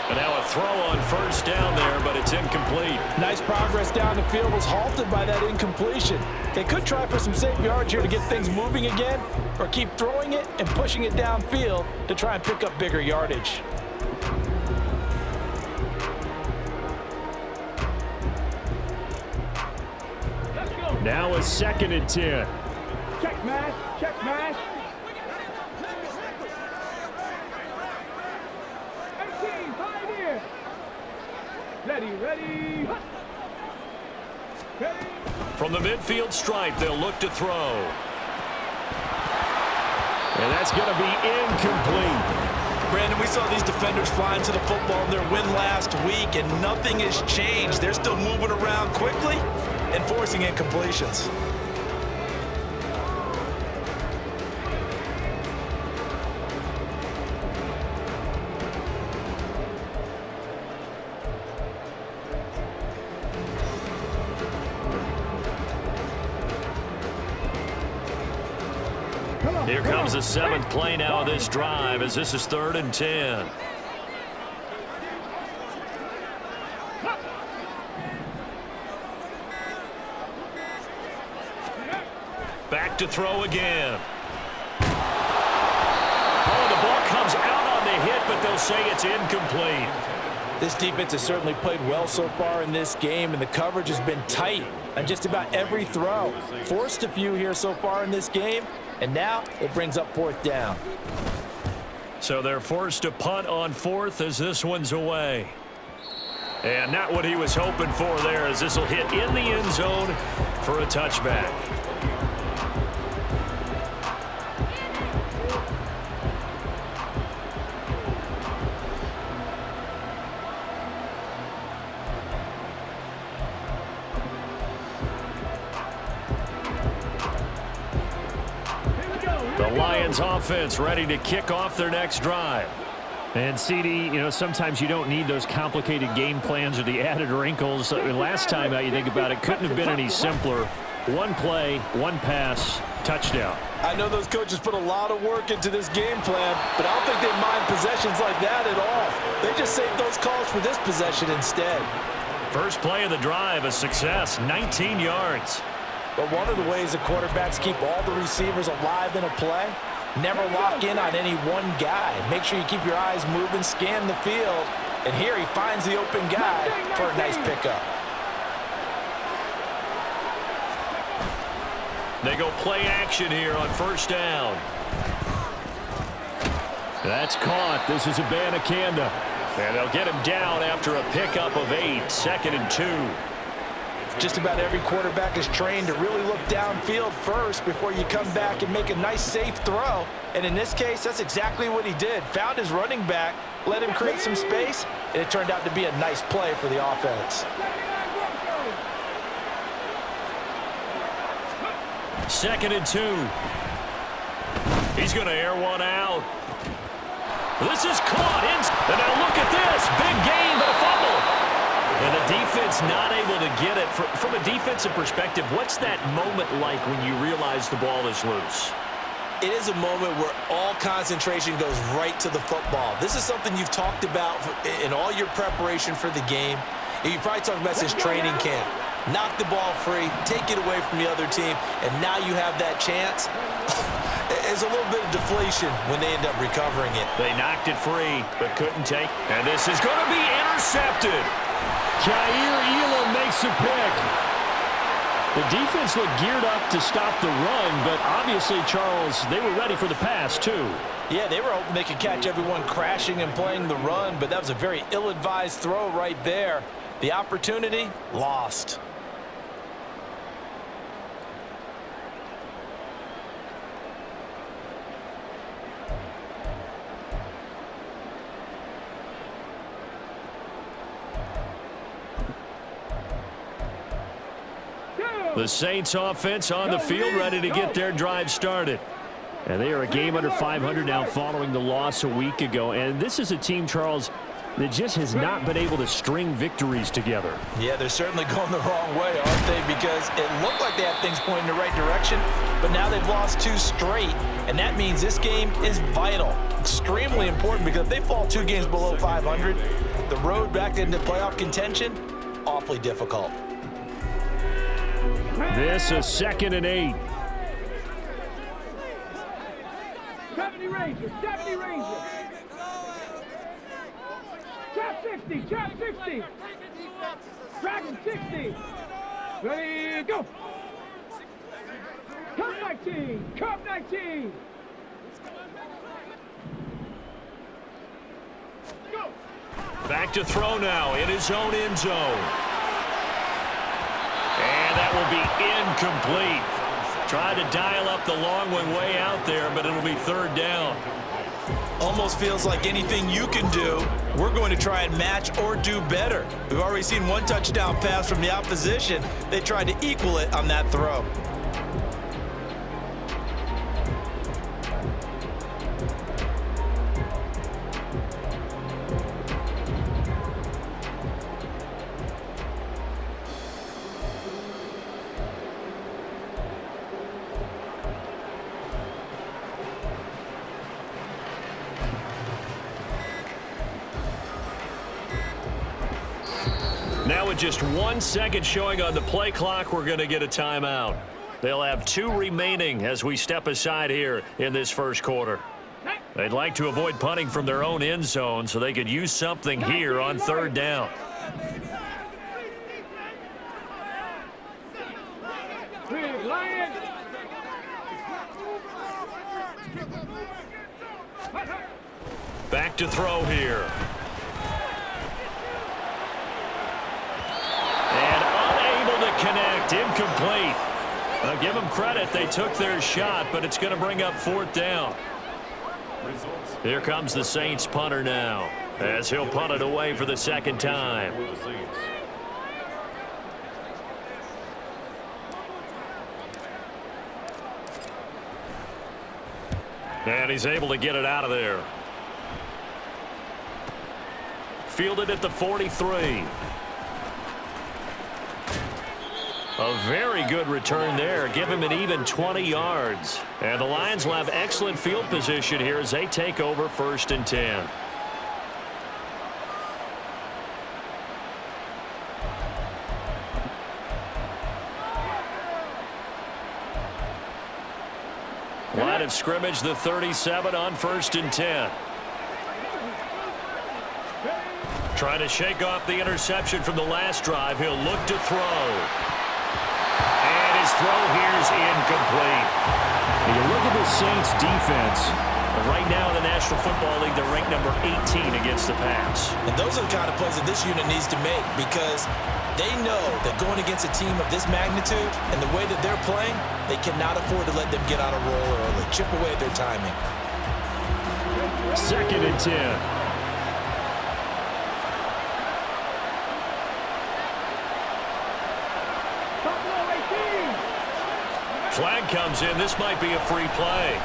And now a throw on first down there, but it's incomplete. Nice progress down the field was halted by that incompletion. They could try for some safe yards here to get things moving again, or keep throwing it and pushing it downfield to try and pick up bigger yardage. Now a 2nd and 10. Check mash, check mash. 18, pioneer. Ready, ready. Ready. From the midfield stripe, they'll look to throw. And that's going to be incomplete. Brandon, we saw these defenders flying to the football in their win last week, and nothing has changed. They're still moving around quickly and forcing incompletions. Here comes the 7th play now of this drive, as this is 3rd and 10. Back to throw again. Oh, the ball comes out on the hit, but they'll say it's incomplete. This defense has certainly played well so far in this game, and the coverage has been tight on just about every throw. Forced a few here so far in this game, and now it brings up 4th down. So they're forced to punt on 4th as this one's away. And not what he was hoping for there, as this will hit in the end zone for a touchback. The Lions offense ready to kick off their next drive. And CD, you know, sometimes you don't need those complicated game plans or the added wrinkles. Last time out, you think about it, couldn't have been any simpler. One play, one pass, touchdown. I know those coaches put a lot of work into this game plan, but I don't think they mind possessions like that at all. They just save those calls for this possession instead. First play of the drive, a success, 19 yards. But one of the ways the quarterbacks keep all the receivers alive in a play, never lock in on any one guy. Make sure you keep your eyes moving, scan the field, and here he finds the open guy for a nice pickup. They go play action here on first down. That's caught. This is Abanikanda. And they'll get him down after a pickup of 8, 2nd and 2. Just about every quarterback is trained to really look downfield first before you come back and make a nice, safe throw. And in this case, that's exactly what he did. Found his running back, let him create some space, and it turned out to be a nice play for the offense. 2nd and 2. He's going to air one out. This is caught. And now look at this. Big gain, but a fumble. And the defense not able to get it. From a defensive perspective, what's that moment like when you realize the ball is loose? It is a moment where all concentration goes right to the football. This is something you've talked about in all your preparation for the game. You probably talked about since training camp. Knock the ball free, take it away from the other team, and now you have that chance. There's a little bit of deflation when they end up recovering it. They knocked it free, but couldn't take. And this is going to be intercepted. Kaiir Elam makes a pick. The defense looked geared up to stop the run, but obviously, Charles, they were ready for the pass, too. Yeah, they were hoping they could catch everyone crashing and playing the run, but that was a very ill-advised throw right there. The opportunity, lost. The Saints offense on the field ready to get their drive started. And they are a game under 500 now following the loss a week ago. And this is a team, Charles, that just has not been able to string victories together. Yeah, they're certainly going the wrong way, aren't they? Because it looked like they had things pointing in the right direction, but now they've lost 2 straight, and that means this game is vital, extremely important, because if they fall 2 games below 500, the road back into playoff contention, awfully difficult. This is 2nd and 8. 70 Rangers, 70 Rangers. Trap 60, trap 60. Dragon 60. Ready, go. Cup 19, Cup 19. Go. Back to throw now in his own end zone. And that will be incomplete. Tried to dial up the long one way out there, but it'll be 3rd down. Almost feels like anything you can do, we're going to try and match or do better. We've already seen 1 touchdown pass from the opposition. They tried to equal it on that throw. Now with just 1 second showing on the play clock, we're going to get a timeout. They'll have 2 remaining as we step aside here in this first quarter. They'd like to avoid punting from their own end zone so they could use something here on 3rd down. Back to throw here. Connect, incomplete. I'll give them credit. They took their shot, but it's going to bring up 4th down. Here comes the Saints punter now, as he'll punt it away for the 2nd time. And he's able to get it out of there. Fielded at the 43. A very good return there. Give him an even 20 yards. And the Lions will have excellent field position here as they take over 1st and 10. Line of scrimmage, the 37 on 1st and 10. Trying to shake off the interception from the last drive. He'll look to throw. Throw here's incomplete. When you look at the Saints defense, right now in the National Football League, they're ranked number 18 against the pass. And those are the kind of plays that this unit needs to make, because they know that going against a team of this magnitude and the way that they're playing, they cannot afford to let them get out of roll early, chip away at their timing. 2nd and 10. Flag comes in. This might be a free play.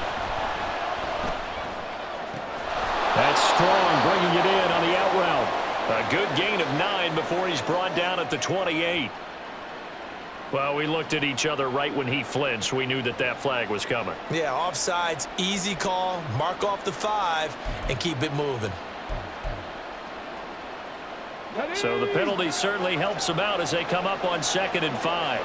That's Strong bringing it in on the out route. A good gain of 9 before he's brought down at the 28. Well, we looked at each other right when he flinched. We knew that that flag was coming. Yeah, offsides, easy call. Mark off the 5 and keep it moving. So the penalty certainly helps them out as they come up on 2nd and 5.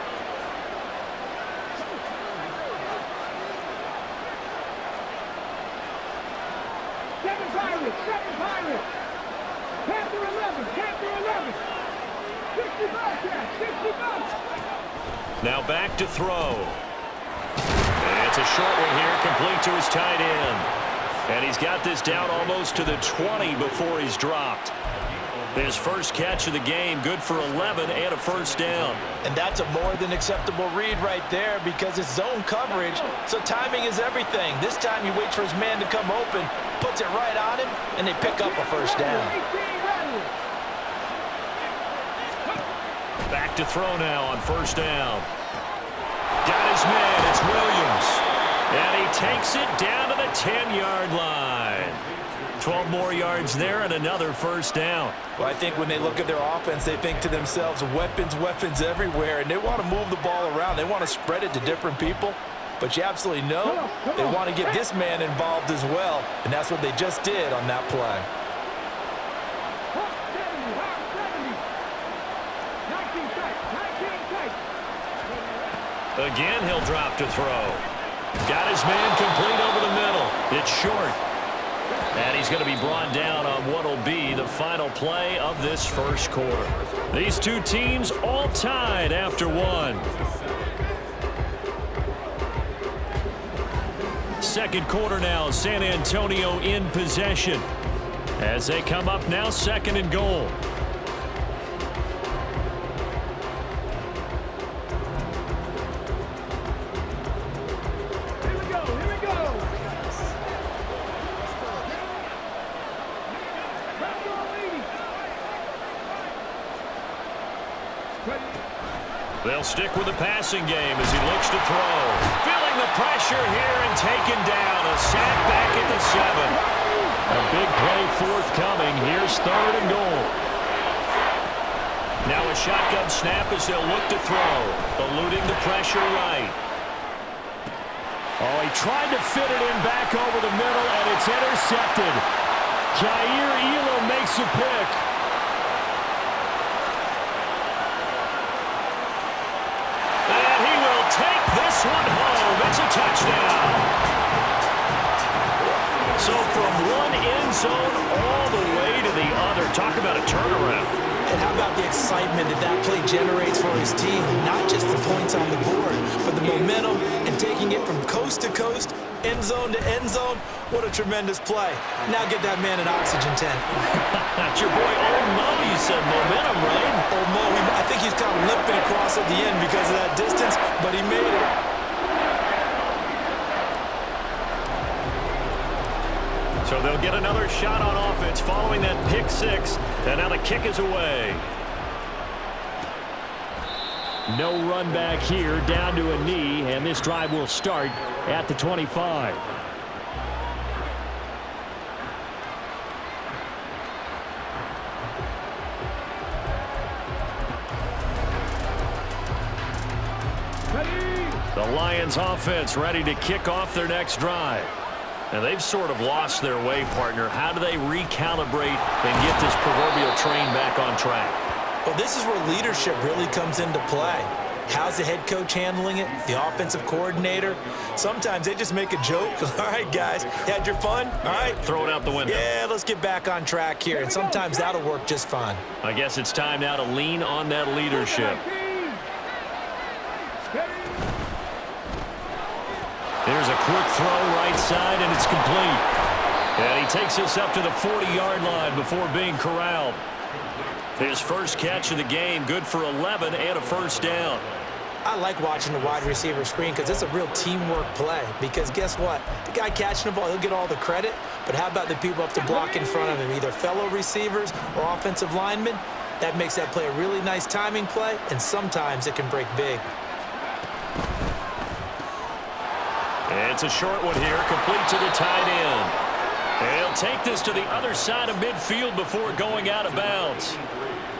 Now back to throw. And it's a short one here, complete to his tight end. And he's got this down almost to the 20 before he's dropped. His first catch of the game, good for 11 and a 1st down. And that's a more than acceptable read right there, because it's zone coverage, so timing is everything. This time he waits for his man to come open, puts it right on him, and they pick up a 1st down. Back to throw now on 1st down. Got his man, it's Williams. And he takes it down to the 10-yard line. 12 more yards there and another 1st down. Well, I think when they look at their offense, they think to themselves, weapons, weapons everywhere, and they want to move the ball around. They want to spread it to different people. but you absolutely know they want to get this man involved as well, and that's what they just did on that play. Again, he'll drop to throw. Got his man complete over the middle. It's short. And he's going to be brought down on what will be the final play of this first quarter. These two teams all tied after one. Second quarter now, San Antonio in possession as they come up now second and goal. They'll stick with the passing game as he looks to throw. Feeling the pressure here and taken down. A sack back at the 7. A big play forthcoming. Here's third and goal. Now a shotgun snap as they'll look to throw. Eluding the pressure right. Oh, he tried to fit it in back over the middle, and it's intercepted. Jair Elam makes a pick. This one home. It's a touchdown. So from one end zone all the way to the other. Talk about a turnaround. And how about the excitement that that play generates for his team? Not just the points on the board, but the momentum and taking it from coast to coast, end zone to end zone. What a tremendous play. Now get that man an oxygen tent. That's your boy Old Mo. You said momentum, right? Old Mo, I think he's kind of limping across at the end because of that distance, but he made it. So they'll get another shot on offense following that pick six. And now the kick is away. No run back here, down to a knee, and this drive will start at the 25. The Lions offense ready to kick off their next drive. And they've sort of lost their way, partner. How do they recalibrate and get this proverbial train back on track? Well, this is where leadership really comes into play. How's the head coach handling it? The offensive coordinator? Sometimes they just make a joke. All right, guys, you had your fun? All right. Throw it out the window. Yeah, let's get back on track here. And sometimes that'll work just fine. I guess it's time now to lean on that leadership. There's a quick throw right side, and it's complete. And he takes us up to the 40-yard line before being corralled. His first catch of the game, good for 11 and a first down. I like watching the wide receiver screen because it's a real teamwork play. Because guess what? The guy catching the ball, he'll get all the credit. But how about the people up to block in front of him, either fellow receivers or offensive linemen? That makes that play a really nice timing play, and sometimes it can break big. It's a short one here, complete to the tight end. He'll take this to the other side of midfield before going out of bounds.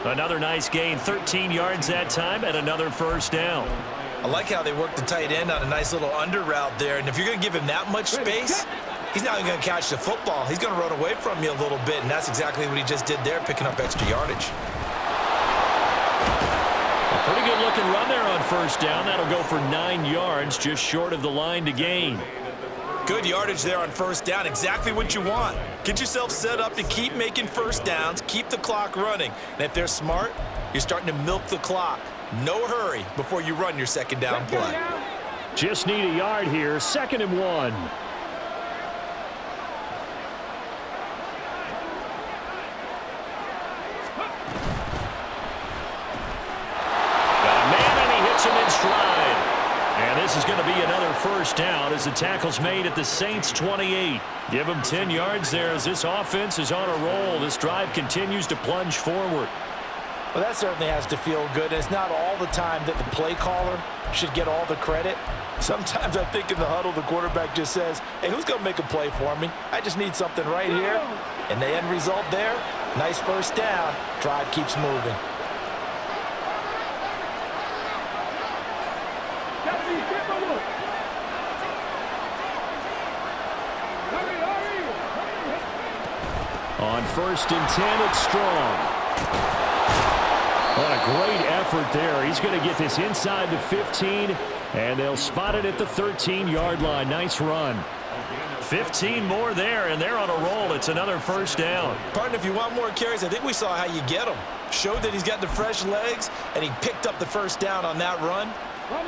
Another nice gain, 13 yards that time, and another first down. I like how they work the tight end on a nice little under route there, and if you're going to give him that much space, he's not even going to catch the football. He's going to run away from you a little bit, and that's exactly what he just did there, picking up extra yardage. Pretty good looking run there on first down. That'll go for 9 yards, just short of the line to gain. Good yardage there on first down. Exactly what you want. Get yourself set up to keep making first downs, keep the clock running. And if they're smart, you're starting to milk the clock. No hurry before you run your second down play. Just need a yard here, 2nd and 1. And this is going to be another first down as the tackle's made at the Saints' 28. Give them 10 yards there as this offense is on a roll. This drive continues to plunge forward. Well, that certainly has to feel good. It's not all the time that the play caller should get all the credit. Sometimes I think in the huddle, the quarterback just says, hey, who's going to make a play for me? I just need something right here. And the end result there, nice first down. Drive keeps moving. On 1st and 10, it's Strong. What a great effort there. He's going to get this inside the 15, and they'll spot it at the 13-yard line. Nice run. 15 more there, and they're on a roll. It's another first down. Partner, if you want more carries, I think we saw how you get him. Showed that he's got the fresh legs, and he picked up the first down on that run.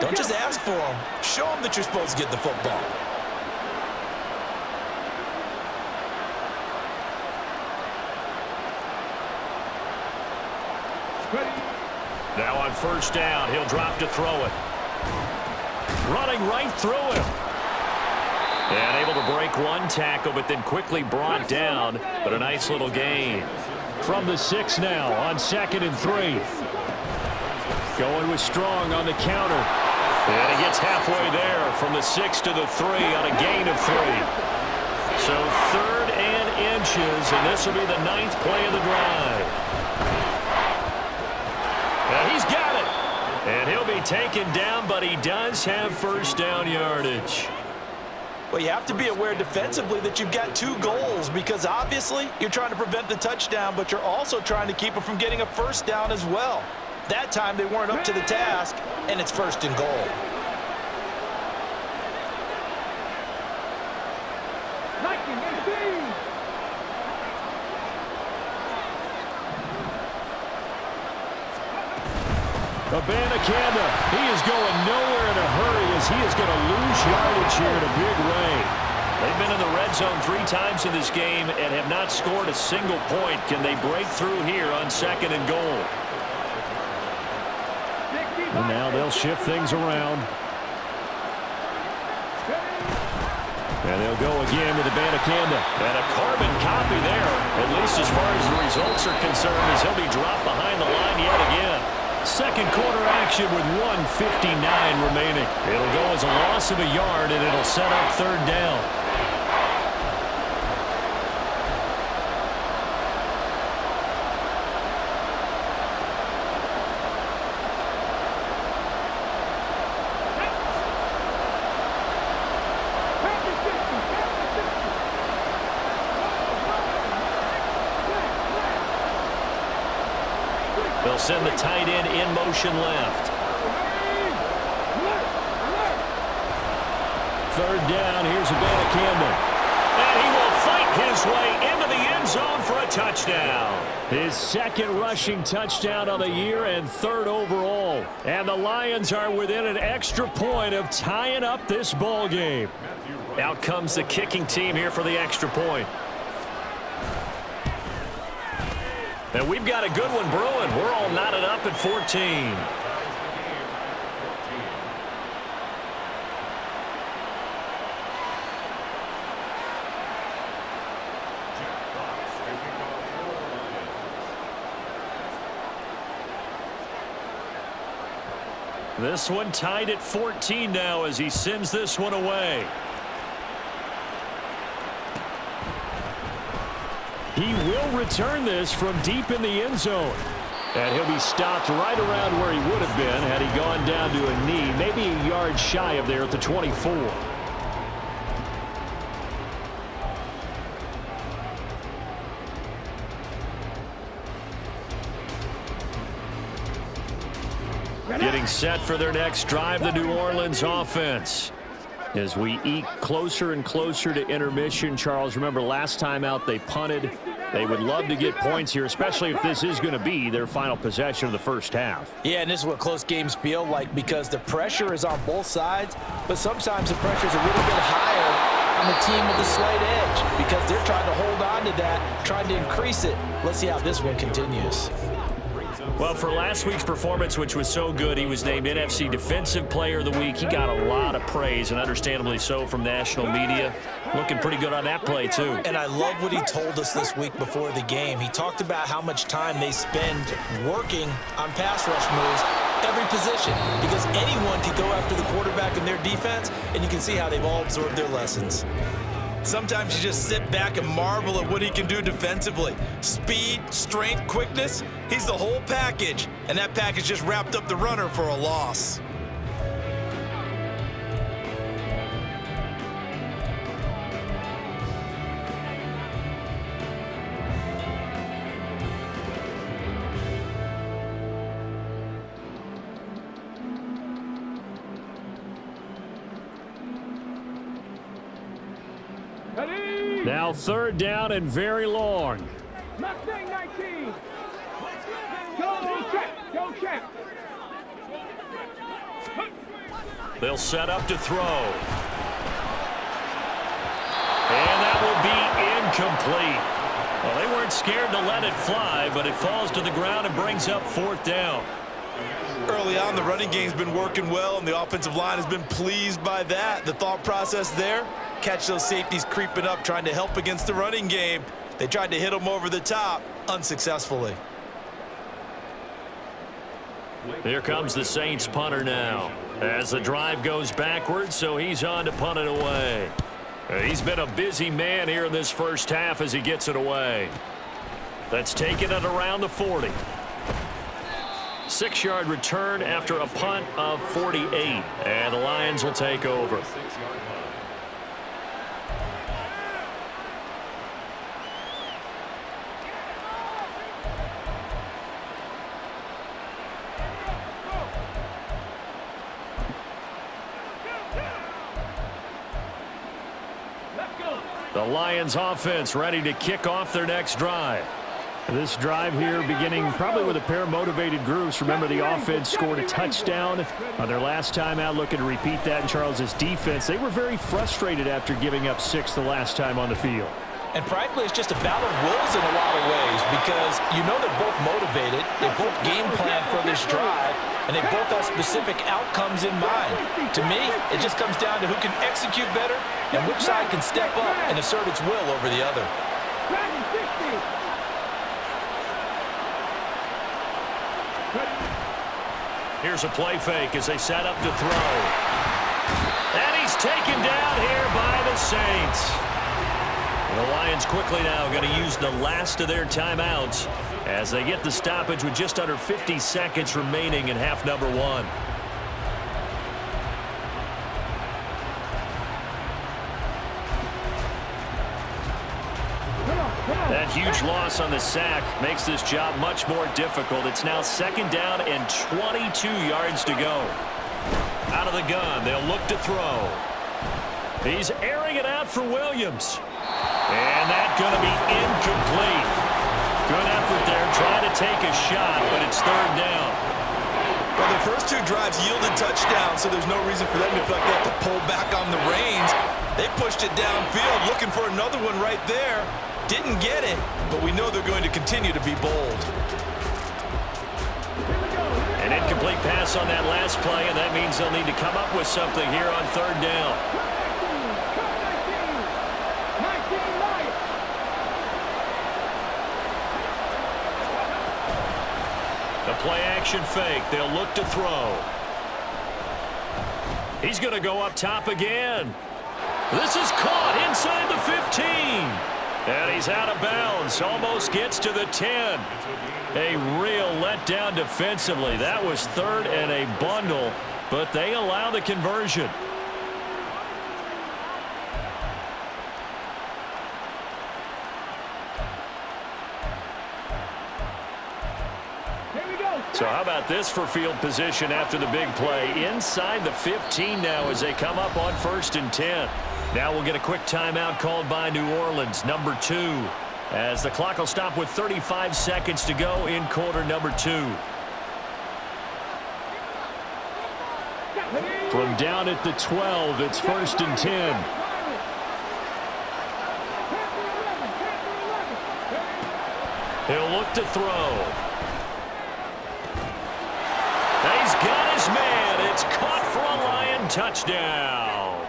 Don't just ask for him. Show him that you're supposed to get the football. Now on first down, he'll drop to throw it. Running right through him. And able to break one tackle, but then quickly brought down. But a nice little gain. From the 6 now on 2nd and 3. Going with Strong on the counter. And he gets halfway there from the 6 to the 3 on a gain of 3. So 3rd and inches, and this will be the 9th play of the drive. And he's got it. And he'll be taken down, but he does have first down yardage. Well, you have to be aware defensively that you've got 2 goals because obviously you're trying to prevent the touchdown, but you're also trying to keep it from getting a first down as well. That time they weren't up to the task, and it's 1st and goal. Abanikanda, he is going nowhere in a hurry as he is going to lose yardage here in a big way. They've been in the red zone 3 times in this game and have not scored a single point. Can they break through here on 2nd and goal? And now they'll shift things around. And they'll go again with Abanikanda. And a carbon copy there, at least as far as the results are concerned, as he'll be dropped behind the line yet again. 2nd quarter action with 1:59 remaining. It'll go as a loss of a yard, and it'll set up 3rd down. They'll send the tight end in motion left. 3rd down. Here's Abanikanda. And he will fight his way into the end zone for a touchdown. His 2nd rushing touchdown of the year and 3rd overall. And the Lions are within an extra point of tying up this ball game. Out comes the kicking team here for the extra point. And we've got a good one brewing. We're all knotted up at 14. This one tied at 14 now as he sends this one away. He will return this from deep in the end zone. And he'll be stopped right around where he would have been had he gone down to a knee, maybe a yard shy of there at the 24. Getting set for their next drive, the New Orleans offense. As we eke closer and closer to intermission, Charles, remember last time out they punted. They would love to get points here, especially if this is going to be their final possession of the first half. Yeah, and this is what close games feel like because the pressure is on both sides, but sometimes the pressure is a little bit higher on the team with the slight edge because they're trying to hold on to that, trying to increase it. Let's see how this one continues. Well, for last week's performance, which was so good, he was named NFC Defensive Player of the Week. He got a lot of praise, and understandably so, from national media. Looking pretty good on that play, too. And I love what he told us this week before the game. He talked about how much time they spend working on pass rush moves, every position, because anyone can go after the quarterback in their defense, and you can see how they've all absorbed their lessons. Sometimes you just sit back and marvel at what he can do defensively. Speed, strength, quickness, he's the whole package. And that package just wrapped up the runner for a loss. Now 3rd down and very long. Mustang 19. Go, check. Go, check. They'll set up to throw. And that will be incomplete. Well, they weren't scared to let it fly, but it falls to the ground and brings up 4th down. Early on, the running game's been working well, and the offensive line has been pleased by that. The thought process there, catch those safeties creeping up, trying to help against the running game. They tried to hit them over the top, unsuccessfully. Here comes the Saints punter now. As the drive goes backwards, so he's on to punt it away. He's been a busy man here in this first half as he gets it away. That's taken at around the 40. 6-yard return after a punt of 48. And the Lions will take over. The Lions offense ready to kick off their next drive. This drive here beginning probably with a pair of motivated groups. Remember, the offense scored a touchdown on their last time out, looking to repeat that in Charles's defense. They were very frustrated after giving up 6 the last time on the field. And frankly, it's just a battle of wills in a lot of ways because you know they're both motivated, they both game plan for this drive, and they both have specific outcomes in mind. To me, it just comes down to who can execute better and which side can step up and assert its will over the other. Here's a play fake as they set up to throw. And he's taken down here by the Saints. The Lions quickly now going to use the last of their timeouts as they get the stoppage with just under 50 seconds remaining in half number 1. That huge loss on the sack makes this job much more difficult. It's now 2nd down and 22 yards to go. Out of the gun, they'll look to throw. He's airing it out for Williams. And that's going to be incomplete. Good effort there, trying to take a shot, but it's 3rd down. Well, the first 2 drives yielded touchdowns, so there's no reason for them to feel like they have to pull back on the reins. They pushed it downfield, looking for another one right there. Didn't get it, but we know they're going to continue to be bold. An incomplete pass on that last play, and that means they'll need to come up with something here on 3rd down. The play-action fake. They'll look to throw. He's going to go up top again. This is caught inside the 15. And he's out of bounds. Almost gets to the 10. A real letdown defensively. That was 3rd and a bundle, but they allow the conversion. So how about this for field position after the big play? Inside the 15 now as they come up on 1st and 10. Now we'll get a quick timeout called by New Orleans, number 2, as the clock will stop with 35 seconds to go in quarter number 2. From down at the 12, it's 1st and 10. He'll look to throw. He's got his man. It's caught for a Lion touchdown.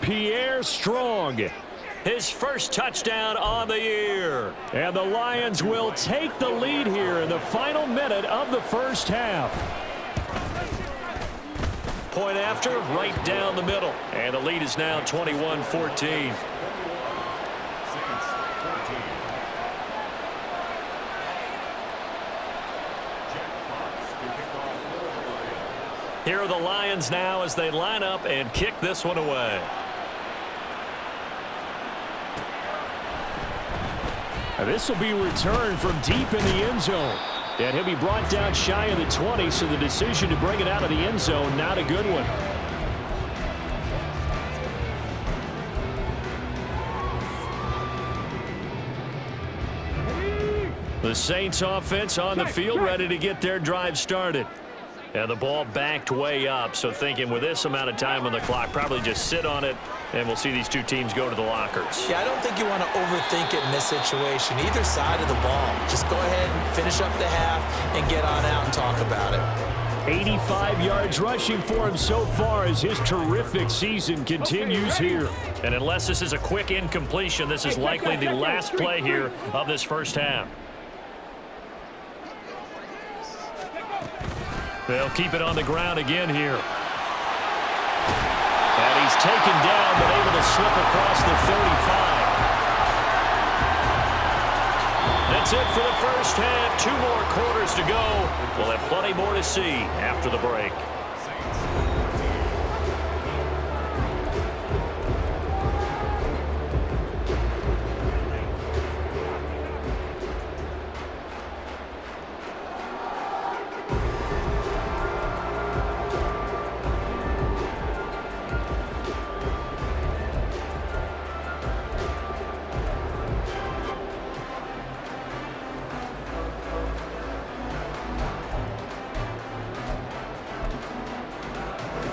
Pierre Strong, his first touchdown on the year. And the Lions will take the lead here in the final minute of the first half. Point after, right down the middle. And the lead is now 21-14. Here are the Lions now as they line up and kick this one away. This will be returned from deep in the end zone. And he'll be brought down shy of the 20, so the decision to bring it out of the end zone, not a good one. The Saints offense on the field, ready to get their drive started. And the ball backed way up, so thinking with this amount of time on the clock, probably just sit on it, and we'll see these two teams go to the lockers. Yeah, I don't think you want to overthink it in this situation. Either side of the ball. Just go ahead and finish up the half and get on out and talk about it. 85 yards rushing for him so far as his terrific season continues here. And unless this is a quick incompletion, this is likely the last play here of this first half. They'll keep it on the ground again here. And he's taken down, but able to slip across the 35. That's it for the first half. 2 more quarters to go. We'll have plenty more to see after the break.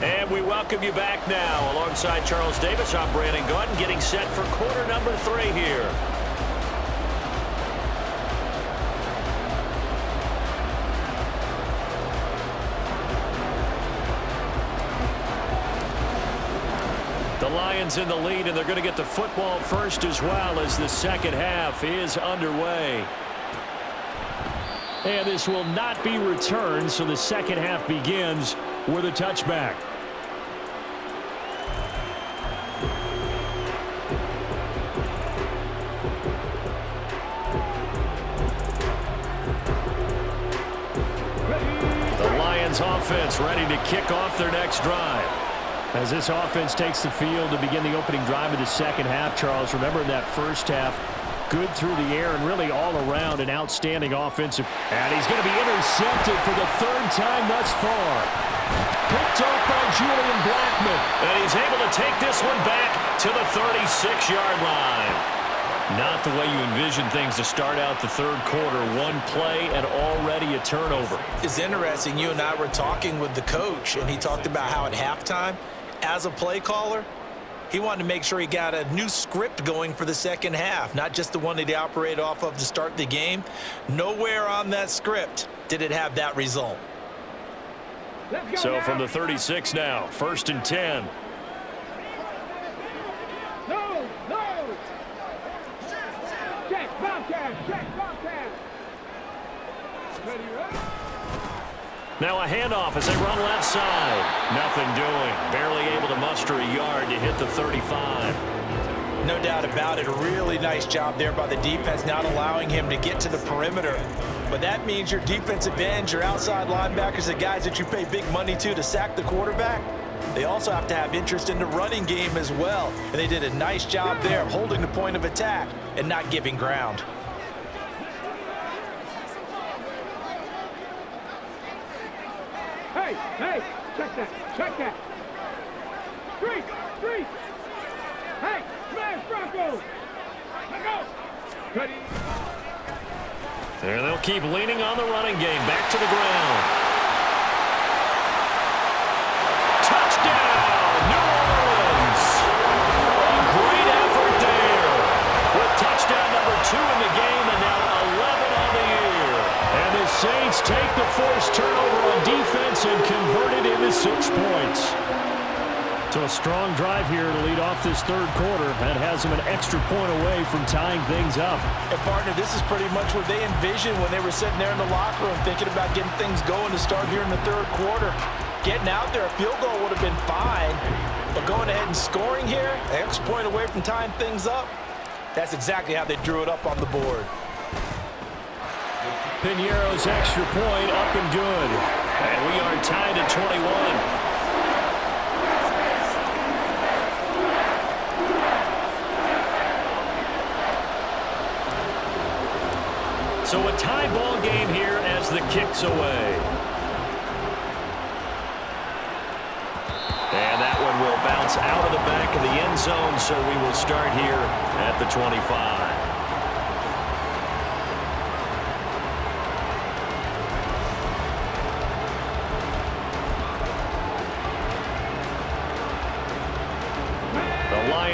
And we welcome you back now. Alongside Charles Davis, I'm Brandon Gunn, getting set for quarter number 3 here. The Lions in the lead, and they're going to get the football first as well as the second half is underway. And this will not be returned, so the second half begins with a touchback. The Lions offense ready to kick off their next drive. As this offense takes the field to begin the opening drive of the second half, Charles, remember in that first half, good through the air and really all around an outstanding offensive. And he's going to be intercepted for the 3rd time thus far. Picked off by Julian Blackmon. And he's able to take this one back to the 36-yard line. Not the way you envision things to start out the third quarter. One play and already a turnover. It's interesting. You and I were talking with the coach, and he talked about how at halftime, as a play caller, he wanted to make sure he got a new script going for the second half, not just the one that he operated off of to start the game. Nowhere on that script did it have that result. So from the 36 now, 1st and 10. No. Check, Bobcat. Ready, right? Now a handoff as they run left side. Nothing doing. Barely able to muster a yard to hit the 35. No doubt about it. A really nice job there by the defense, not allowing him to get to the perimeter. But that means your defensive ends, your outside linebackers, the guys that you pay big money to sack the quarterback, they also have to have interest in the running game as well. And they did a nice job there of holding the point of attack and not giving ground. Hey, check that. Street. Hey, smash Broncos. Let go. Ready. And they'll keep leaning on the running game. Back to the ground. Touchdown, New Orleans. A great effort there. With touchdown number 2 in the game and now 11 on the year. And the Saints take the forced turnover on defense and convert it into 6 points. So a strong drive here to lead off this third quarter. That has them an extra point away from tying things up. And, partner, this is pretty much what they envisioned when they were sitting there in the locker room thinking about getting things going to start here in the third quarter. Getting out there, a field goal would have been fine. But going ahead and scoring here, an extra point away from tying things up, that's exactly how they drew it up on the board. Piñeiro's extra point up and good. And we are tied at 21. So a tie ball game here as the kick's away. And that one will bounce out of the back of the end zone, so we will start here at the 25.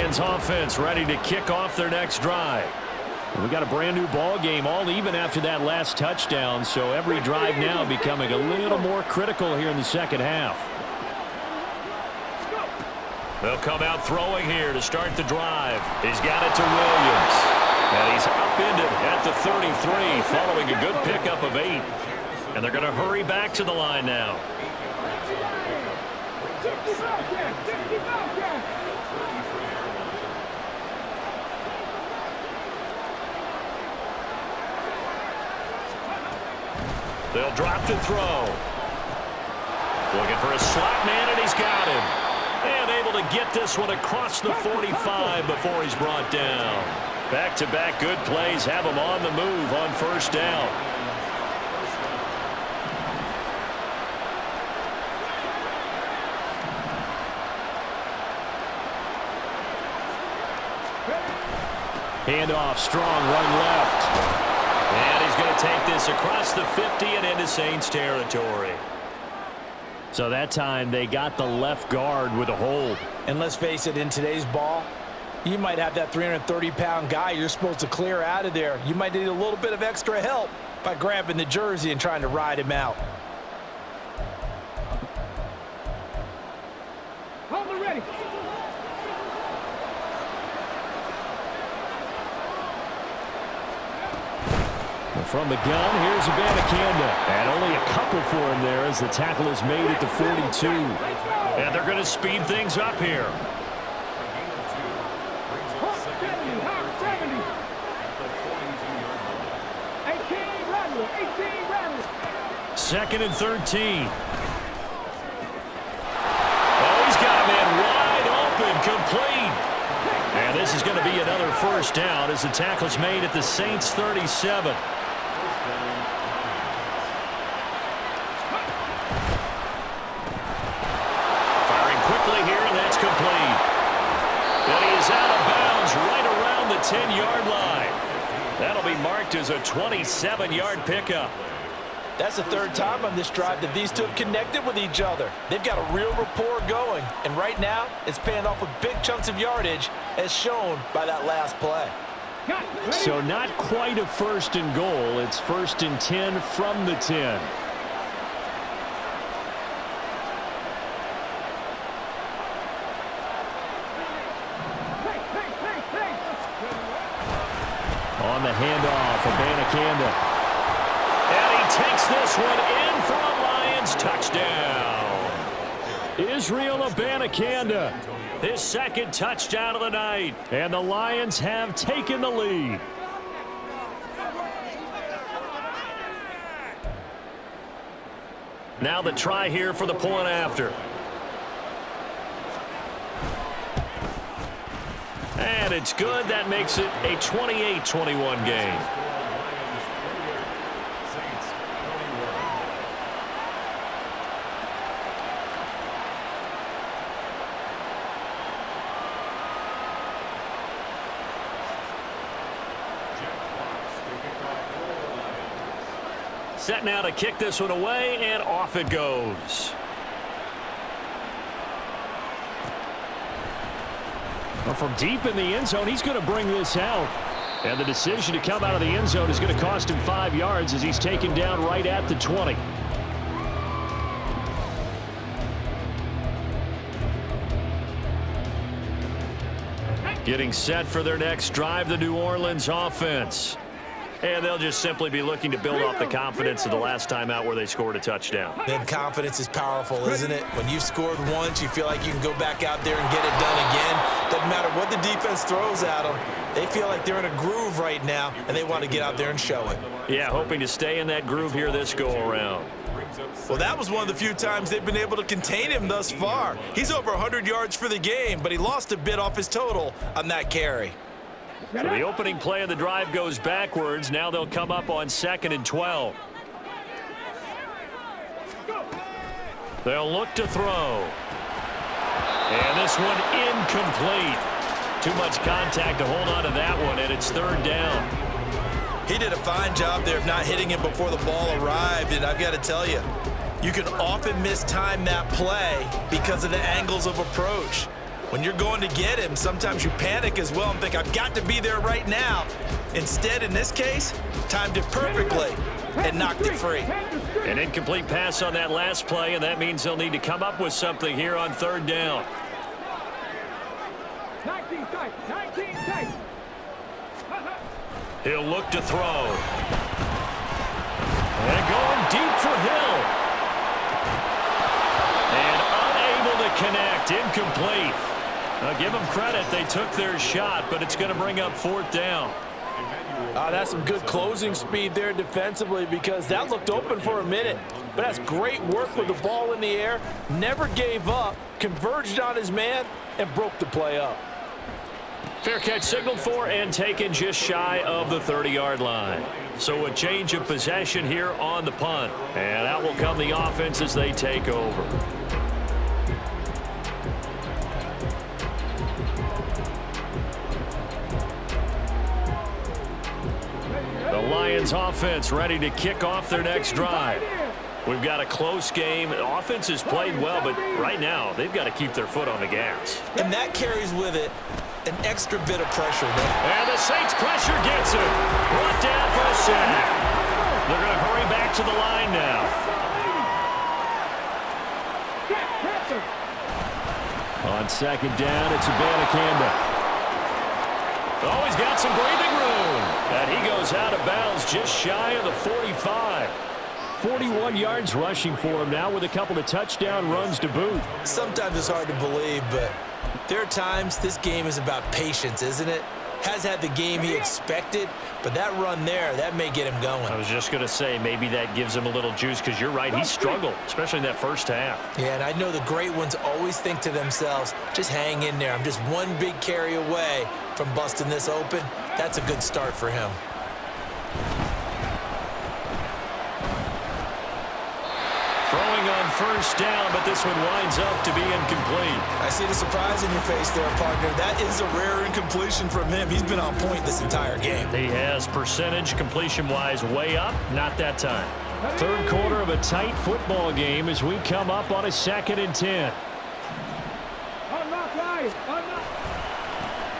Lions offense ready to kick off their next drive. We got a brand new ball game, all even after that last touchdown, so every drive now becoming a little more critical here in the second half. They'll come out throwing here to start the drive. He's got it to Williams. And he's upended at the 33 following a good pickup of 8. And they're going to hurry back to the line now. They'll drop to throw. Looking for a slot man, and he's got him. And able to get this one across the 45 before he's brought down. Back-to-back good plays have him on the move on first down. Handoff, strong run left. And he's going to take this across the 50 and into Saints territory. So that time they got the left guard with a hold. And let's face it, in today's ball, you might have that 330-pound guy you're supposed to clear out of there. You might need a little bit of extra help by grabbing the jersey and trying to ride him out. Hold it ready. From the gun, here's Abanikanda. And only a couple for him there as the tackle is made at the 42. And they're going to speed things up here. 2nd and 13. Oh, he's got a man wide open, complete. And this is going to be another first down as the tackle's made at the Saints 37. Right around the 10-yard line. That'll be marked as a 27-yard pickup. That's the third time on this drive that these two have connected with each other. They've got a real rapport going, and right now it's paying off with big chunks of yardage as shown by that last play. So not quite a 1st and goal. It's 1st and 10 from the 10. On the handoff, Abanikanda. And he takes this one in for a Lions touchdown. Israel Abanikanda. His 2nd touchdown of the night. And the Lions have taken the lead. Now the try here for the point after. And it's good. That makes it a 28-21 game. Set now to kick this one away, and off it goes. Well, from deep in the end zone, he's going to bring this out. And the decision to come out of the end zone is going to cost him 5 yards as he's taken down right at the 20. Getting set for their next drive, the New Orleans offense. And they'll just simply be looking to build off the confidence of the last time out where they scored a touchdown. Then confidence is powerful, isn't it? When you've scored once, you feel like you can go back out there and get it done again. Doesn't matter what the defense throws at them. They feel like they're in a groove right now, and they want to get out there and show it. Yeah, hoping to stay in that groove here this go-around. Well, that was one of the few times they've been able to contain him thus far. He's over 100 yards for the game, but he lost a bit off his total on that carry. So the opening play of the drive goes backwards. Now they'll come up on 2nd and 12. They'll look to throw. And this one incomplete. Too much contact to hold on to that one, and it's 3rd down. He did a fine job there of not hitting him before the ball arrived, and I've got to tell you, you can often mistime that play because of the angles of approach. When you're going to get him, sometimes you panic as well and think, I've got to be there right now. Instead, in this case, timed it perfectly and knocked it free. An incomplete pass on that last play, and that means they'll need to come up with something here on third down. 19 tight, 19 tight. He'll look to throw. And going deep for Hill. And unable to connect. Incomplete. Now give them credit. They took their shot, but it's going to bring up fourth down. That's some good closing speed there defensively, because that looked open for a minute. But that's great work with the ball in the air. Never gave up, converged on his man, and broke the play up. Fair catch signaled for and taken just shy of the 30-yard line. So a change of possession here on the punt. And out will come the offense as they take over. The Lions offense ready to kick off their next drive. We've got a close game. The offense has played well, but right now they've got to keep their foot on the gas. And that carries with it an extra bit of pressure there. And the Saints pressure gets it. Brought down for a sack. They're going to hurry back to the line now. On second down, it's Abanikanda. Oh, he's got some breathing room. And he goes out of bounds just shy of the 45. 41 yards rushing for him now with a couple of touchdown runs to boot. Sometimes it's hard to believe, but there are times this game is about patience, isn't it? Has had the game he expected, but that run there, that may get him going. I was just going to say, maybe that gives him a little juice, because you're right, he struggled, especially in that first half. Yeah, and I know the great ones always think to themselves, just hang in there. I'm just one big carry away from busting this open. That's a good start for him. Throwing on first down, but this one winds up to be incomplete. I see the surprise in your face there, partner. That is a rare incompletion from him. He's been on point this entire game. He has percentage completion-wise way up, not that time. Third quarter of a tight football game as we come up on a 2nd and 10.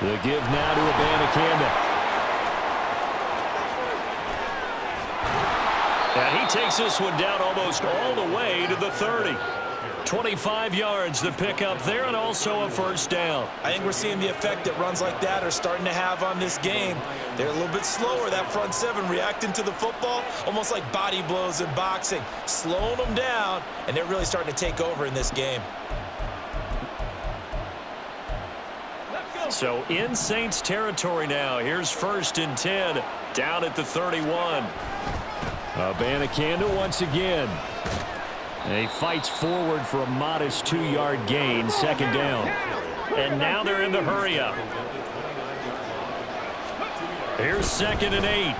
The give now to Abanikanda. And he takes this one down almost all the way to the 30. 25 yards the pickup there, and also a first down. I think we're seeing the effect that runs like that are starting to have on this game. They're a little bit slower, that front seven, reacting to the football, almost like body blows in boxing, slowing them down, and they're really starting to take over in this game. So in Saints territory now. Here's 1st and 10 down at the 31. Abanikanda once again. And he fights forward for a modest 2-yard gain, 2nd down. And now they're in the hurry up. Here's 2nd and 8.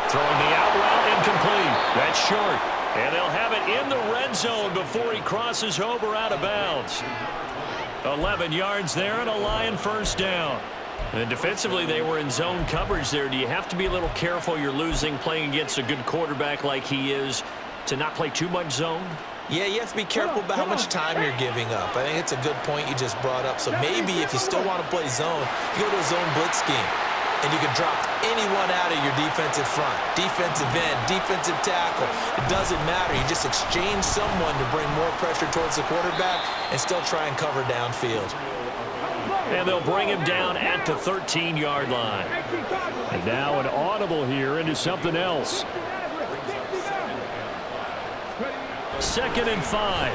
Throwing the out route, incomplete. That's short. And they'll have it in the red zone before he crosses over out of bounds. 11 yards there and a Lion first down. And defensively, they were in zone coverage there. Do you have to be a little careful? You're losing, playing against a good quarterback like he is, to not play too much zone? Yeah, you have to be careful about how much time you're giving up. I think it's a good point you just brought up. So maybe if you still want to play zone, you go to a zone blitz scheme. And you can drop anyone out of your defensive front, defensive end, defensive tackle. It doesn't matter. You just exchange someone to bring more pressure towards the quarterback and still try and cover downfield. And they'll bring him down at the 13-yard line. And now an audible here into something else. 2nd and 5.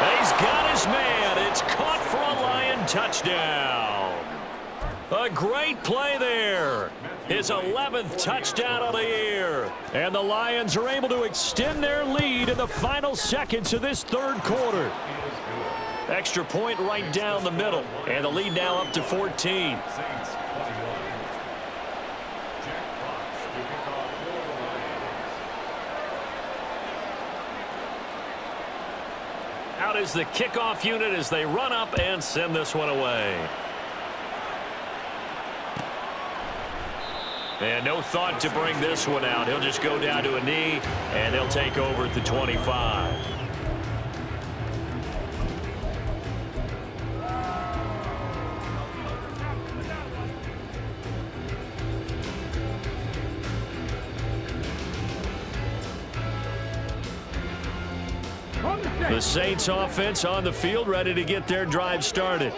He's got his man. It's caught for a Lion touchdown. A great play there. His 11th touchdown of the year. And the Lions are able to extend their lead in the final seconds of this third quarter. Extra point right down the middle. And the lead now up to 14. Out is the kickoff unit as they run up and send this one away. And no thought to bring this one out. He'll just go down to a knee, and they'll take over at the 25. The Saints offense on the field, ready to get their drive started.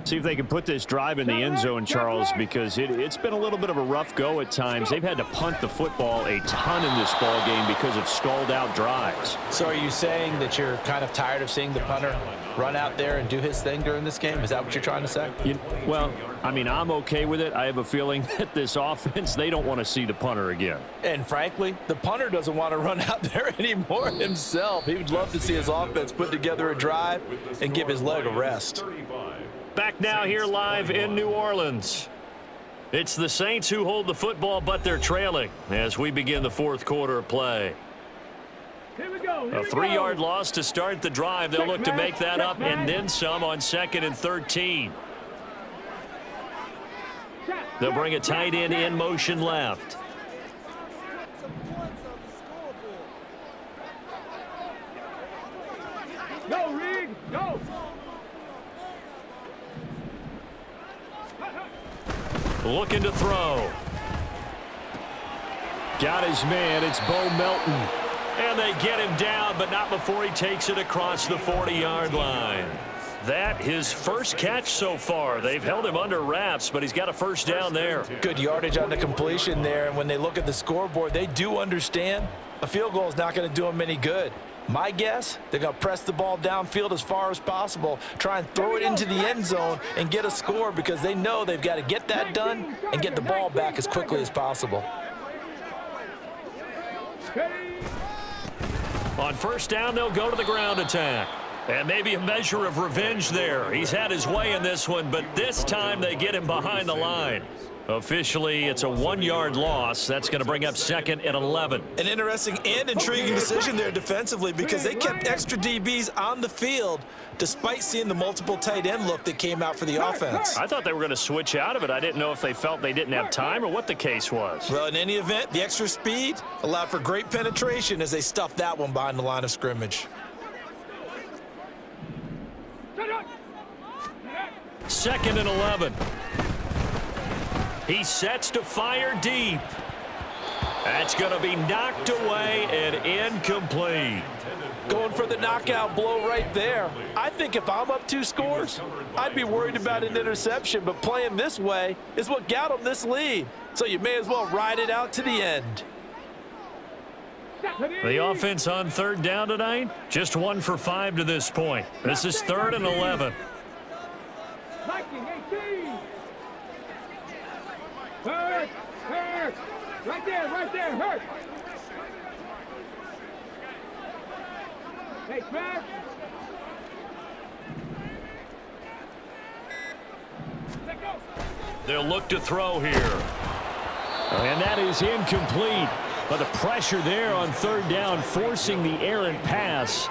See if they can put this drive in the end zone, Charles, because it's been a little bit of a rough go at times. They've had to punt the football a ton in this ball game because of stalled out drives. So are you saying that you're kind of tired of seeing the punter run out there and do his thing during this game? Is that what you're trying to say? Well, I mean, I'm okay with it. I have a feeling that this offense, they don't want to see the punter again. And frankly, the punter doesn't want to run out there anymore himself. He would love to see his offense put together a drive and give his leg a rest. Back now here live in New Orleans. It's the Saints who hold the football, but they're trailing as we begin the fourth quarter of play. Here we go. A 3-yard loss to start the drive. They'll look to make that up and then some on 2nd and 13. They'll bring a tight end in motion left. Go, Reed. Go. Looking to throw. Got his man. It's Bo Melton. And they get him down, but not before he takes it across the 40-yard line. That his first catch so far. They've held him under wraps, but he's got a first down there. Good yardage on the completion there, and when they look at the scoreboard, they do understand a field goal is not going to do them any good. My guess, they're going to press the ball downfield as far as possible, try and throw it into the end zone and get a score because they know they've got to get that done and get the ball back as quickly as possible. On first down, they'll go to the ground attack. And maybe a measure of revenge there. He's had his way in this one, but this time they get him behind the line. Officially, it's a 1-yard loss. That's going to bring up 2nd and 11. An interesting and intriguing decision there defensively because they kept extra DBs on the field despite seeing the multiple tight end look that came out for the offense. I thought they were going to switch out of it. I didn't know if they felt they didn't have time or what the case was. Well, in any event, the extra speed allowed for great penetration as they stuffed that one behind the line of scrimmage. 2nd and 11. He sets to fire deep. That's going to be knocked away and incomplete. Going for the knockout blow right there. I think if I'm up 2 scores, I'd be worried about an interception, but playing this way is what got them this lead. So you may as well ride it out to the end. The offense on 3rd down tonight, just 1 for 5 to this point. This is 3rd and 11. Hurt. Right there, hurt. Hey, Craig. They'll look to throw here. And that is incomplete. But the pressure there on 3rd down, forcing the errant pass.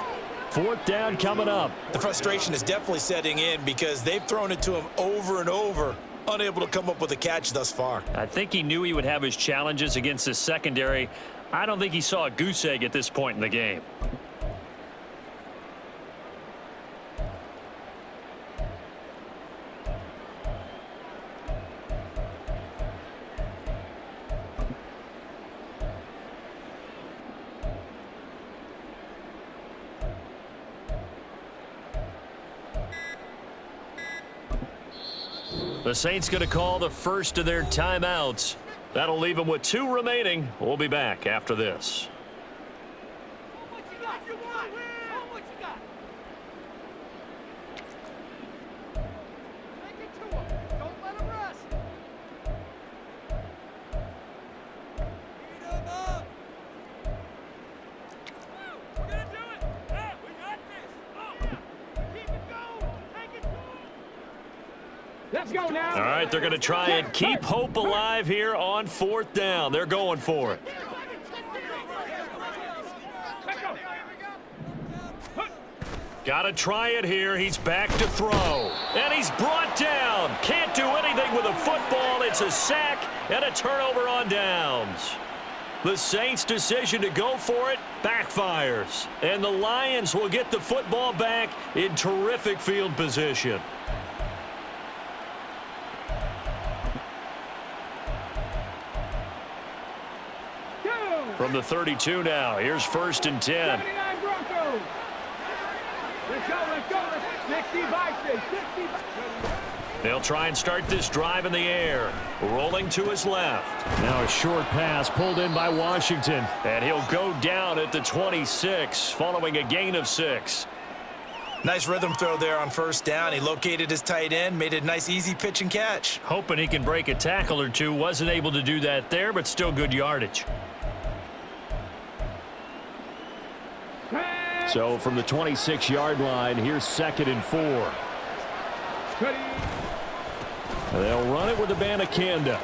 4th down coming up. The frustration is definitely setting in because they've thrown it to him over and over, unable to come up with a catch thus far. I think he knew he would have his challenges against his secondary. I don't think he saw a goose egg at this point in the game. The Saints going to call the first of their timeouts. That'll leave them with 2 remaining. We'll be back after this. Let's go now. All right, they're going to try and keep hope alive here on 4th down. They're going for it. Got to try it here. He's back to throw. And he's brought down. Can't do anything with a football. It's a sack and a turnover on downs. The Saints' decision to go for it backfires. And the Lions will get the football back in terrific field position. From the 32 now, here's 1st and 10. 60 by 60 by... They'll try and start this drive in the air. Rolling to his left. Now a short pass pulled in by Washington. And he'll go down at the 26 following a gain of 6. Nice rhythm throw there on first down. He located his tight end, made it a nice easy pitch and catch. Hoping he can break a tackle or two. Wasn't able to do that there, but still good yardage. So from the 26-yard line, here's 2nd and 4. They'll run it with Abanikanda.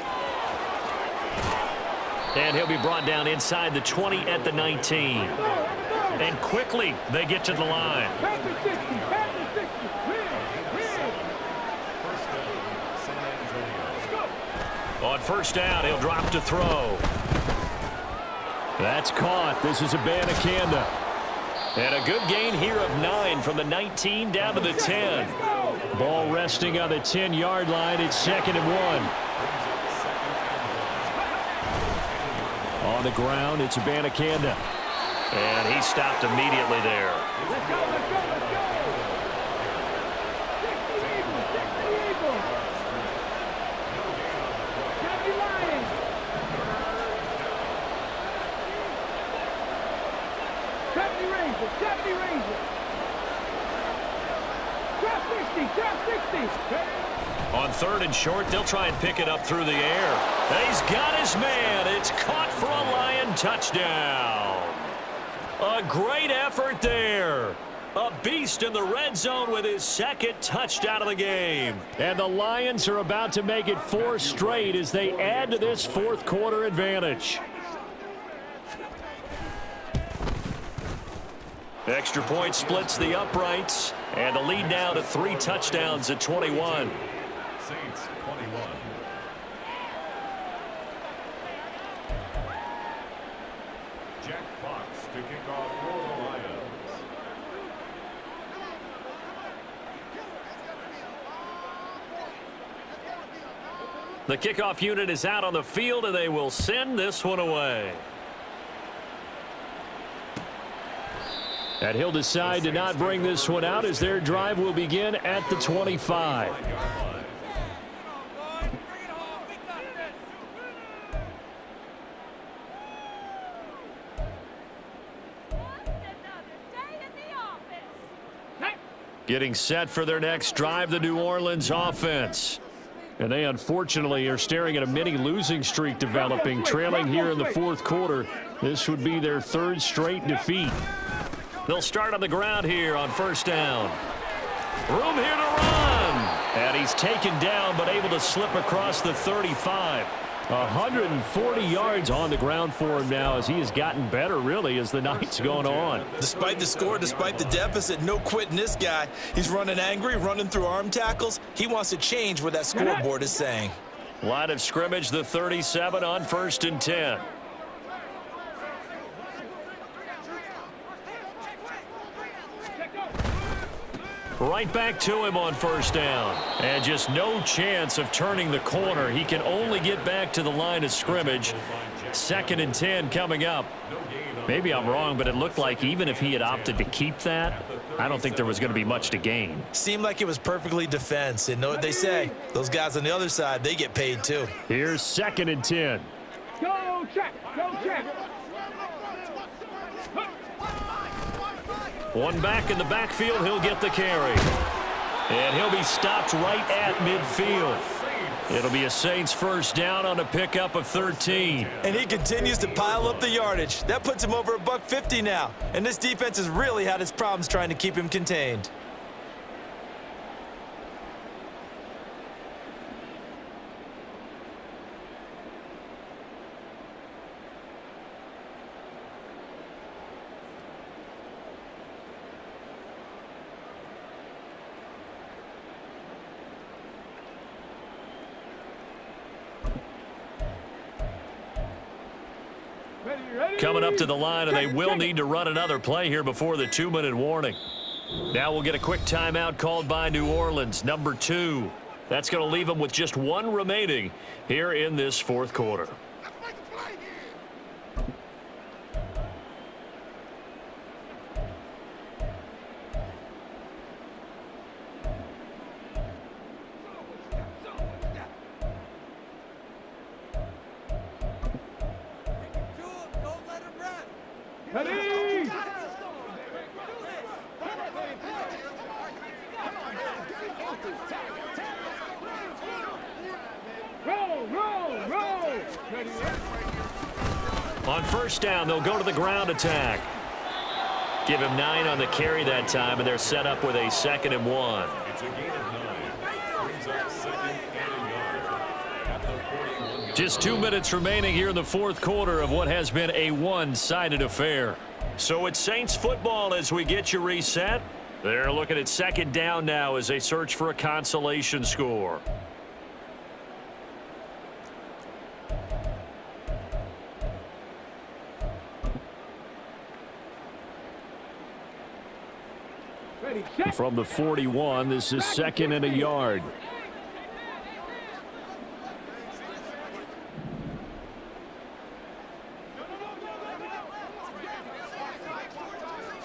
And he'll be brought down inside the 20 at the 19. And quickly they get to the line. On first down, he'll drop to throw. That's caught. This is Abanikanda. And a good gain here of 9 from the 19 down to the 10. Ball resting on the 10-yard line. It's 2nd and 1. On the ground, it's Abanikanda. And he stopped immediately there. Let's go, let's go, let's go. 60 Eagles, 60 Eagles. 70 Lions. 70 Rangers, 70 Rangers. Drop 60, drop 60. On 3rd and short, they'll try and pick it up through the air. And he's got his man. It's caught for a Lion touchdown. A great effort there. A beast in the red zone with his 2nd touchdown of the game. And the Lions are about to make it 4 straight as they add to this 4th quarter advantage. Extra point splits the uprights. And the lead now to 3 touchdowns at 21. Saints 21. Jack Fox to kick off for the Lions. The kickoff unit is out on the field, and they will send this one away. And he'll decide to not bring this one out as their drive will begin at the 25. Getting set for their next drive, the New Orleans offense. And they unfortunately are staring at a mini losing streak developing, trailing here in the 4th quarter. This would be their 3rd straight defeat. They'll start on the ground here on first down. Room here to run. And he's taken down but able to slip across the 35. 140 yards on the ground for him now as he has gotten better really as the night's gone on. Despite the score, despite the deficit, no quitting this guy. He's running angry, running through arm tackles. He wants to change what that scoreboard is saying. Line of scrimmage, the 37 on 1st and 10. Right back to him on first down. And just no chance of turning the corner. He can only get back to the line of scrimmage. 2nd and 10 coming up. Maybe I'm wrong, but it looked like even if he had opted to keep that, I don't think there was going to be much to gain. Seemed like it was perfectly defense. And know what they say? Those guys on the other side, they get paid too. Here's 2nd and 10. Go check, go check. One back in the backfield, he'll get the carry. And he'll be stopped right at midfield. It'll be a Saints first down on a pickup of 13. And he continues to pile up the yardage. That puts him over $150 now. And this defense has really had its problems trying to keep him contained. Coming up to the line, and they will need to run another play here before the 2-minute warning. Now we'll get a quick timeout called by New Orleans, number 2. That's going to leave them with just 1 remaining here in this 4th quarter. Ready? Roll, roll, roll. Ready? On first down, they'll go to the ground attack. Give him 9 on the carry that time, and they're set up with a 2nd and 1. It's a gain of 9. Brings up 2nd and 1 at the 41. Just 2 minutes remaining here in the fourth quarter of what has been a one-sided affair. So it's Saints football as we get you reset. They're looking at 2nd down now as they search for a consolation score. Ready, set. From the 41, this is 2nd and a yard.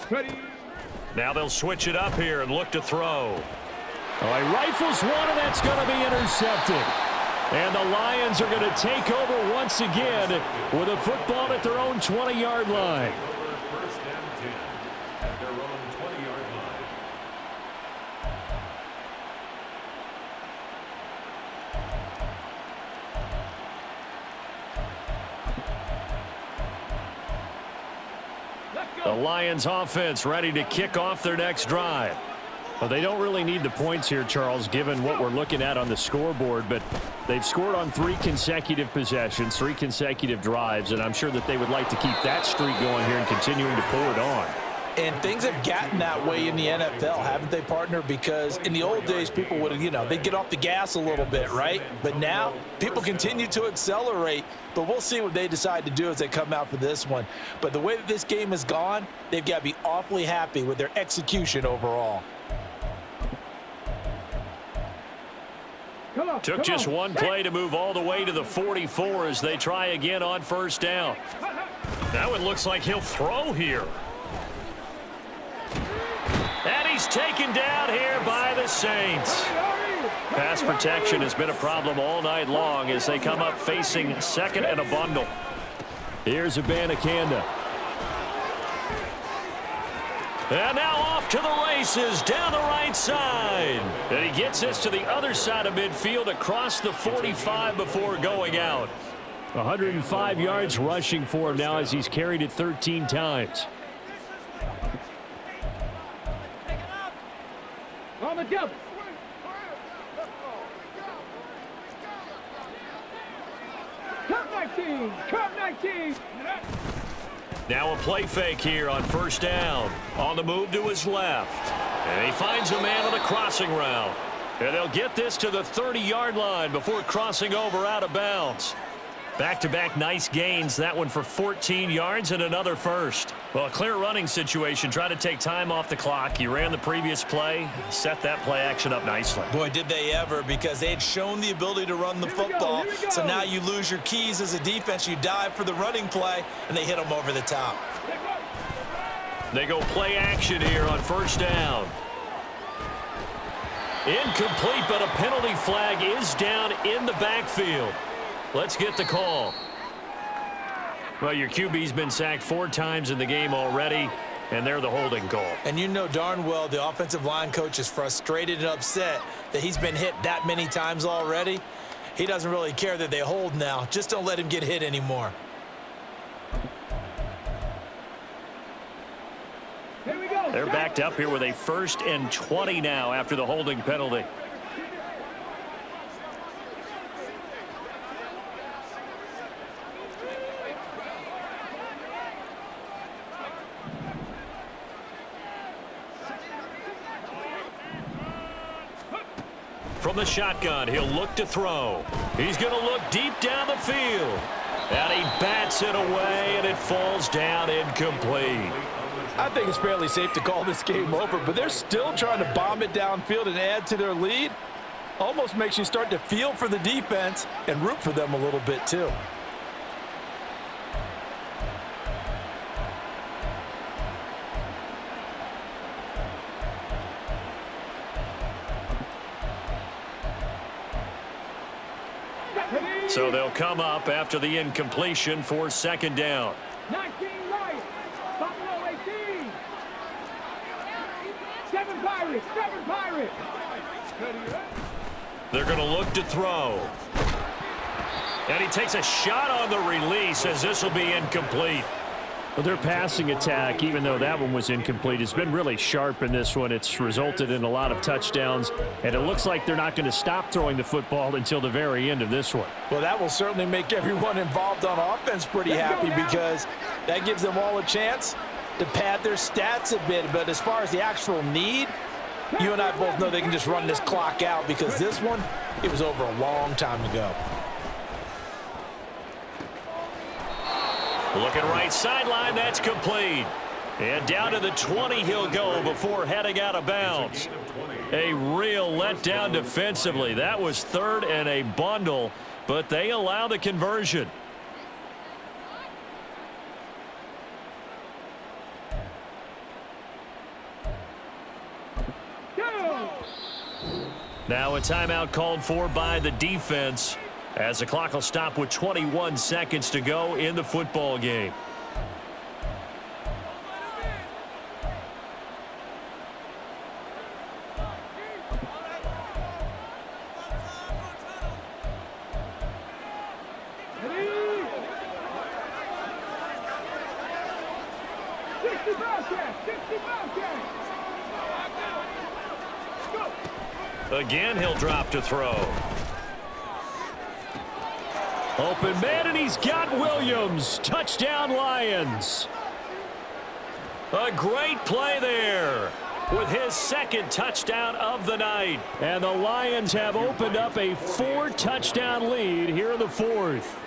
Ready. Now they'll switch it up here and look to throw. Oh, he rifles one, and that's going to be intercepted. And the Lions are going to take over once again with a football at their own 20-yard line. First and 10 at their own 20-yard line. Let's The go. Lions offense ready to kick off their next drive. Well, they don't really need the points here, Charles, given what we're looking at on the scoreboard, but they've scored on 3 consecutive possessions, 3 consecutive drives, and I'm sure that they would like to keep that streak going here and continuing to pull it on. And things have gotten that way in the NFL, haven't they, partner? Because in the old days, people would, they'd get off the gas a little bit, right? But now, people continue to accelerate, but we'll see what they decide to do as they come out for this one. But the way that this game has gone, they've got to be awfully happy with their execution overall. Come on. Took come just on. one play to move all the way to the 44 as they try again on first down. That one looks like he'll throw here. And he's taken down here by the Saints. Pass protection has been a problem all night long as they come up facing 2nd and a bundle. Here's Abanikanda. And now off to the races down the right side. And he gets this to the other side of midfield across the 45 before going out. 105 yards rushing for him now as he's carried it 13 times. On the double. Cup 19. Cup 19. Now a play fake here on first down. On the move to his left. And he finds a man on the crossing route. And they'll get this to the 30-yard line before crossing over out of bounds. Back-to-back nice gains. That one for 14 yards and another first. Well, a clear running situation. Try to take time off the clock. He ran the previous play. Set that play action up nicely. Boy, did they ever, because they had shown the ability to run the football. Here we go. So now you lose your keys as a defense. You dive for the running play, and they hit them over the top. They go play action here on first down. Incomplete, but a penalty flag is down in the backfield. Let's get the call. Well, your QB's been sacked 4 times in the game already, and they're the holding call. And you know darn well the offensive line coach is frustrated and upset that he's been hit that many times already. He doesn't really care that they hold now. Just don't let him get hit anymore. Here we go. They're backed up here with a 1st and 20 now after the holding penalty. From the shotgun, he'll look to throw. He's going to look deep down the field. And he bats it away, and it falls down incomplete. I think it's fairly safe to call this game over, but they're still trying to bomb it downfield and add to their lead. Almost makes you start to feel for the defense and root for them a little bit too. So they'll come up after the incompletion for 2nd down. 19 Lions. 5 Seven Pirates. They're going to look to throw. And he takes a shot on the release as this will be incomplete. Well, their passing attack, even though that one was incomplete, has been really sharp in this one. It's resulted in a lot of touchdowns, and it looks like they're not going to stop throwing the football until the very end of this one. Well, that will certainly make everyone involved on offense pretty happy because that gives them all a chance to pad their stats a bit. But as far as the actual need, you and I both know they can just run this clock out because this one, it was over a long time ago. Looking right sideline, that's complete. And down to the 20 he'll go before heading out of bounds. A real letdown defensively. That was third and a bundle, but they allow the conversion. Now a timeout called for by the defense as the clock will stop with 21 seconds to go in the football game. Again, he'll drop to throw. Open man, and he's got Williams. Touchdown, Lions. A great play there with his second touchdown of the night. And the Lions have opened up a 4-touchdown lead here in the fourth.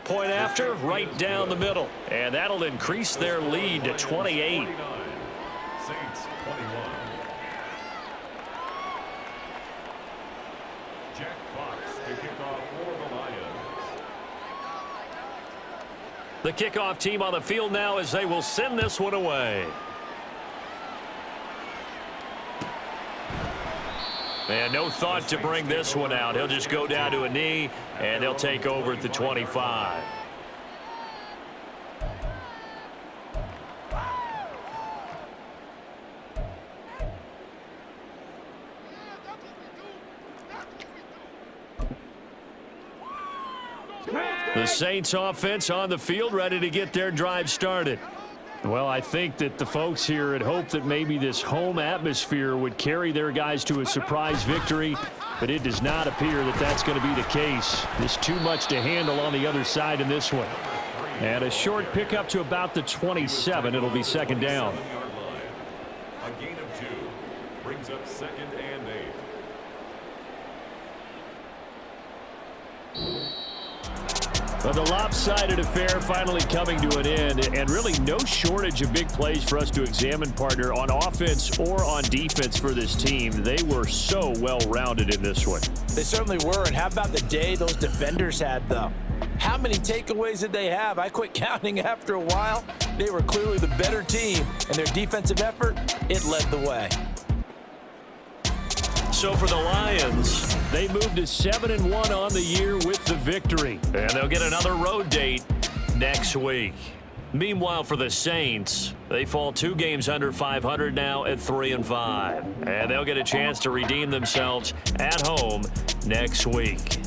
Point after, right down the middle. And that'll increase their lead to 28. Saints 21. Jack Fox to kick off for the Lions. The kickoff team on the field now as they will send this one away. And no thought to bring this one out. He'll just go down to a knee, and they'll take over at the 25. The Saints offense on the field ready to get their drive started. Well, I think that the folks here had hoped that maybe this home atmosphere would carry their guys to a surprise victory, but it does not appear that that's going to be the case. There's too much to handle on the other side in this one. And a short pickup to about the 27. It'll be second down. A gain of 2 brings up 2nd and 8. Well, the lopsided affair finally coming to an end, and really no shortage of big plays for us to examine, partner, on offense or on defense for this team. They were so well-rounded in this one. They certainly were, and how about the day those defenders had, though? How many takeaways did they have? I quit counting after a while. They were clearly the better team, and their defensive effort, it led the way. So for the Lions, they moved to 7-1 on the year with the victory. and they'll get another road date next week. Meanwhile, for the Saints, they fall 2 games under 500 now at 3-5. And they'll get a chance to redeem themselves at home next week.